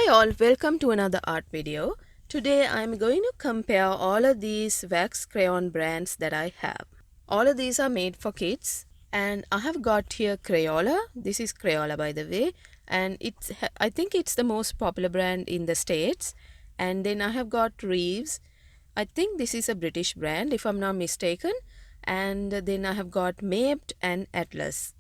Hi all, welcome to another art video. Today I'm going to compare all of these wax crayon brands that I have. All of these are made for kids and I have got here Crayola. This is Crayola by the way, and I think it's the most popular brand in the States. And then I have got Reeves. I think this is a British brand if I'm not mistaken. And then I have got Maped and Atlas.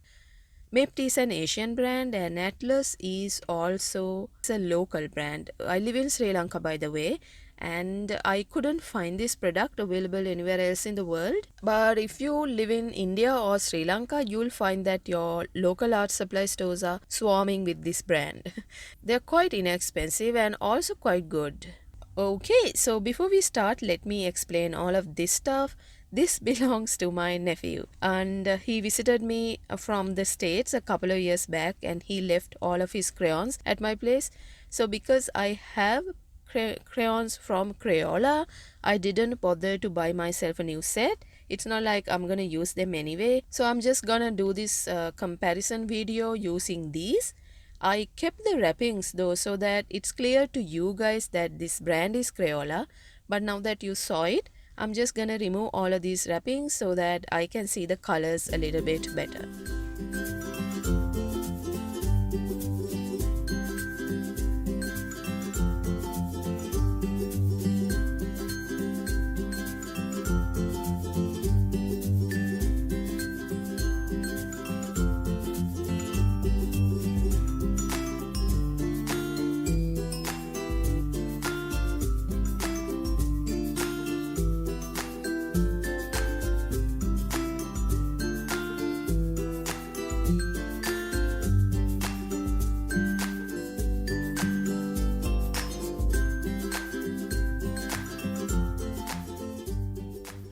Maped is an Asian brand and Atlas is also a local brand. I live in Sri Lanka by the way, and I couldn't find this product available anywhere else in the world. But if you live in India or Sri Lanka, you'll find that your local art supply stores are swarming with this brand. They're quite inexpensive and also quite good. Okay, so before we start, let me explain all of this stuff. This belongs to my nephew, and he visited me from the States a couple of years back, and he left all of his crayons at my place. So, because I have crayons from Crayola, I didn't bother to buy myself a new set. It's not like I'm gonna use them anyway, so I'm just gonna do this comparison video using these. I kept the wrappings though so that it's clear to you guys that this brand is Crayola, but now that you saw it, I'm just gonna remove all of these wrappings so that I can see the colors a little bit better.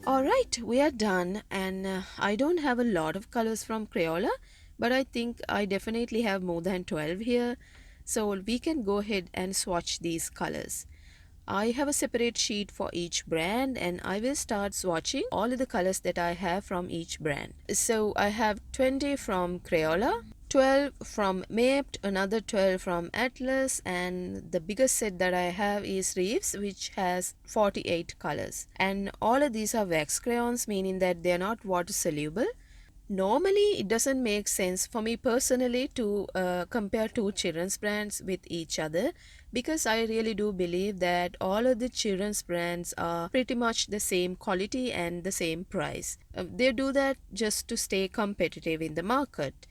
Alright, we are done, and I don't have a lot of colors from Crayola, but I think I definitely have more than 12 here, so we can go ahead and swatch these colors. I have a separate sheet for each brand and I will start swatching all of the colors that I have from each brand. So I have 20 from Crayola, 12 from Maped, another 12 from Atlas, and the biggest set that I have is Reeves, which has 48 colors. And all of these are wax crayons, meaning that they are not water soluble. Normally, it doesn't make sense for me personally to compare two children's brands with each other, because I really do believe that all of the children's brands are pretty much the same quality and the same price. They do that just to stay competitive in the market.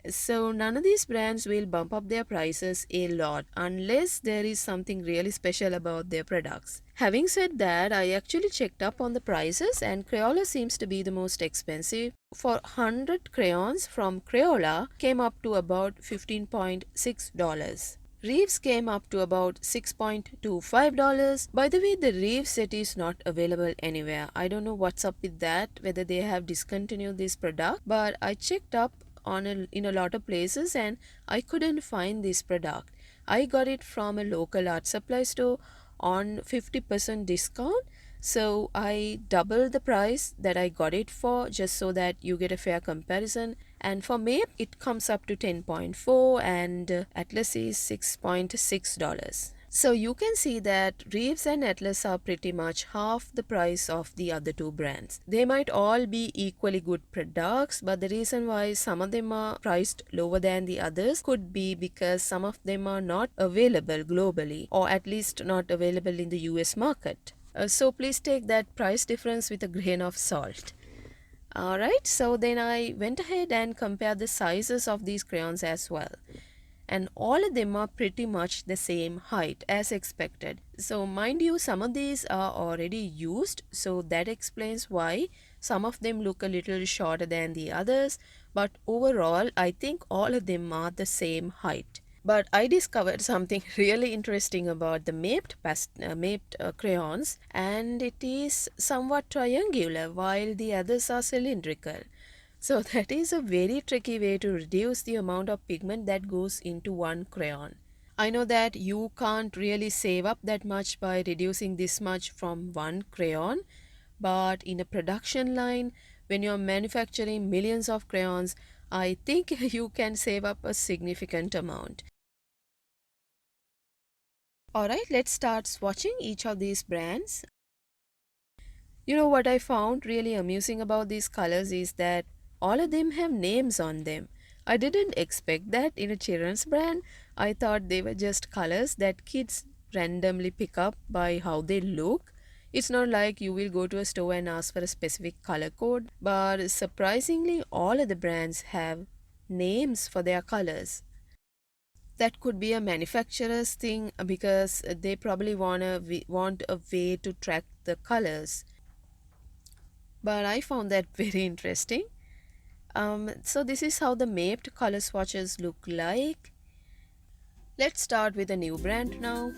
So none of these brands will bump up their prices a lot unless there is something really special about their products. Having said that, I actually checked up on the prices and Crayola seems to be the most expensive. For 100 crayons from Crayola came up to about $15.6. Reeves came up to about $6.25. By the way, the Reeves set is not available anywhere. I don't know what's up with that, whether they have discontinued this product, but I checked up in a lot of places and I couldn't find this product. I got it from a local art supply store on 50% discount, so I doubled the price that I got it for just so that you get a fair comparison. And for Mape it comes up to 10.4 and Atlas is $6.6. So you can see that Reeves and Atlas are pretty much half the price of the other two brands. They might all be equally good products, but the reason why some of them are priced lower than the others could be because some of them are not available globally, or at least not available in the US market. So please take that price difference with a grain of salt. Alright, so then I went ahead and compared the sizes of these crayons as well. And all of them are pretty much the same height as expected. So mind you, some of these are already used, so that explains why some of them look a little shorter than the others, but overall I think all of them are the same height. But I discovered something really interesting about the maped crayons, and it is somewhat triangular while the others are cylindrical. So that is a very tricky way to reduce the amount of pigment that goes into one crayon. I know that you can't really save up that much by reducing this much from one crayon, but in a production line, when you're manufacturing millions of crayons, I think you can save up a significant amount. Alright, let's start swatching each of these brands. You know what I found really amusing about these colors is that all of them have names on them. I didn't expect that in a children's brand. I thought they were just colors that kids randomly pick up by how they look. It's not like you will go to a store and ask for a specific color code, but surprisingly, all of the brands have names for their colors. That could be a manufacturer's thing because they probably want a way to track the colors, but I found that very interesting. So this is how the mapped color swatches look like. Let's start with a new brand now.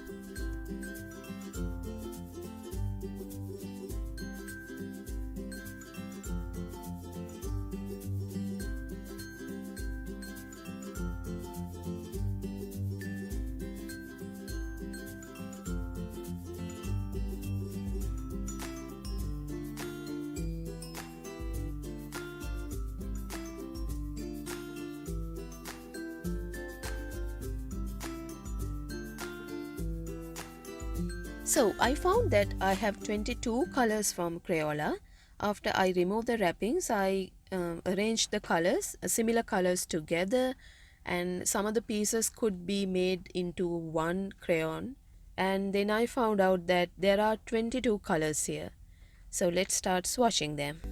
So I found that I have 22 colors from Crayola. After I removed the wrappings, I arranged the colors, similar colors together, and some of the pieces could be made into one crayon. And then I found out that there are 22 colors here. So let's start swatching them.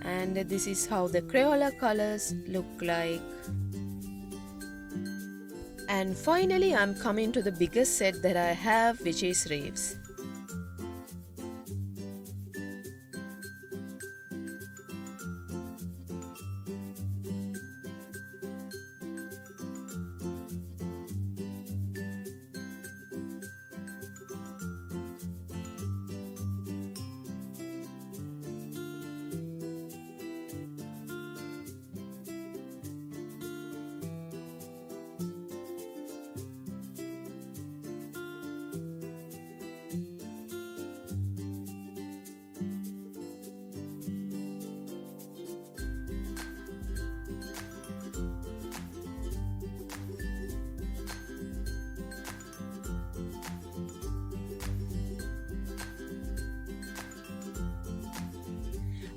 And this is how the Crayola colors look like. And finally, I'm coming to the biggest set that I have, which is Reeves.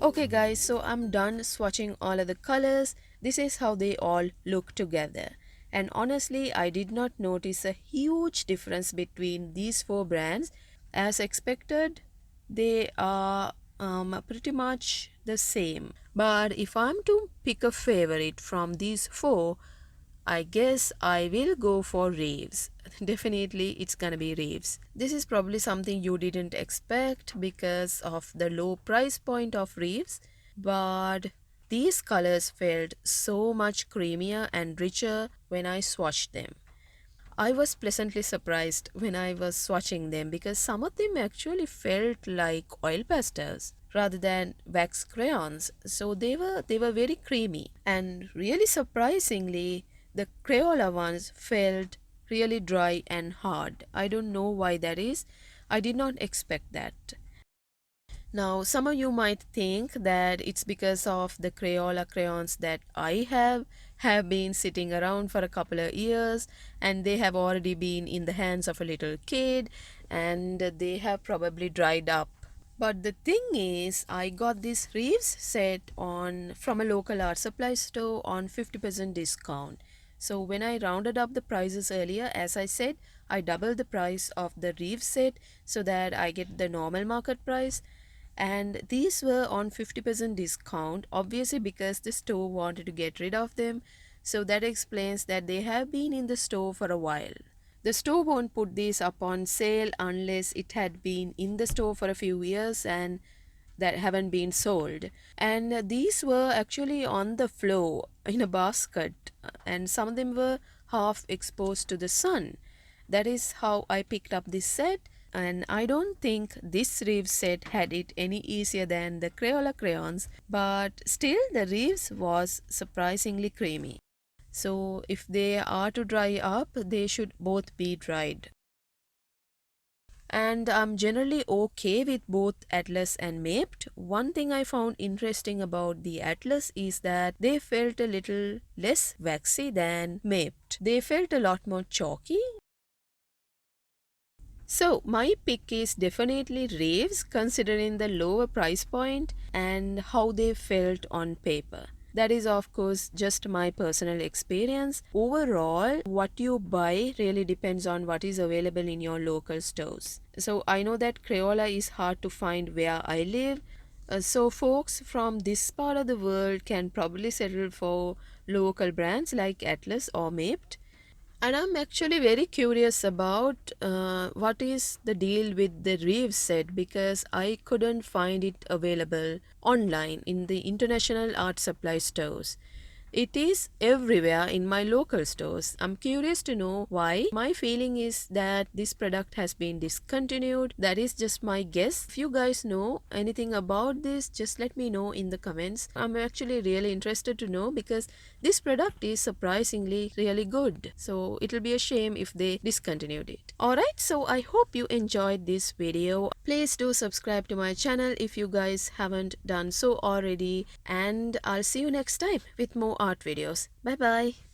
Okay guys, so I'm done swatching all of the colors. This is how they all look together. And honestly, I did not notice a huge difference between these four brands. As expected, they are pretty much the same. But if I'm to pick a favorite from these four, I guess I will go for Reeves. Definitely, it's gonna be Reeves. This is probably something you didn't expect because of the low price point of Reeves, but these colors felt so much creamier and richer when I swatched them. I was pleasantly surprised when I was swatching them because some of them actually felt like oil pastels rather than wax crayons. So they were very creamy, and really surprisingly the Crayola ones felt really dry and hard. I don't know why that is. I did not expect that. Now, some of you might think that it's because of the Crayola crayons that I have been sitting around for a couple of years, and they have already been in the hands of a little kid, and they have probably dried up. But the thing is, I got this Reeves set on from a local art supply store on 50% discount. So when I rounded up the prices earlier, as I said, I doubled the price of the Reeves set so that I get the normal market price. And these were on 50% discount, obviously because the store wanted to get rid of them. So that explains that they have been in the store for a while. The store won't put these up on sale unless it had been in the store for a few years and that haven't been sold. And these were actually on the floor in a basket, and some of them were half exposed to the sun. That is how I picked up this set, and I don't think this Reeves set had it any easier than the Crayola crayons, but still the Reeves was surprisingly creamy. So if they are to dry up, they should both be dried. And I'm generally okay with both Atlas and Maped. One thing I found interesting about the Atlas is that they felt a little less waxy than Maped. They felt a lot more chalky. So, my pick is definitely Raves considering the lower price point and how they felt on paper. That is, of course, just my personal experience. Overall, what you buy really depends on what is available in your local stores. So, I know that Crayola is hard to find where I live. So, folks from this part of the world can probably settle for local brands like Atlas or Maped. And I'm actually very curious about what is the deal with the Reeves set because I couldn't find it available online in the international art supply stores. It is everywhere in my local stores. I'm curious to know why. My feeling is that this product has been discontinued. That is just my guess. If you guys know anything about this, just let me know in the comments. I'm actually really interested to know because this product is surprisingly really good. So it'll be a shame if they discontinued it. Alright, so I hope you enjoyed this video. Please do subscribe to my channel if you guys haven't done so already. And I'll see you next time with more art videos. Bye bye.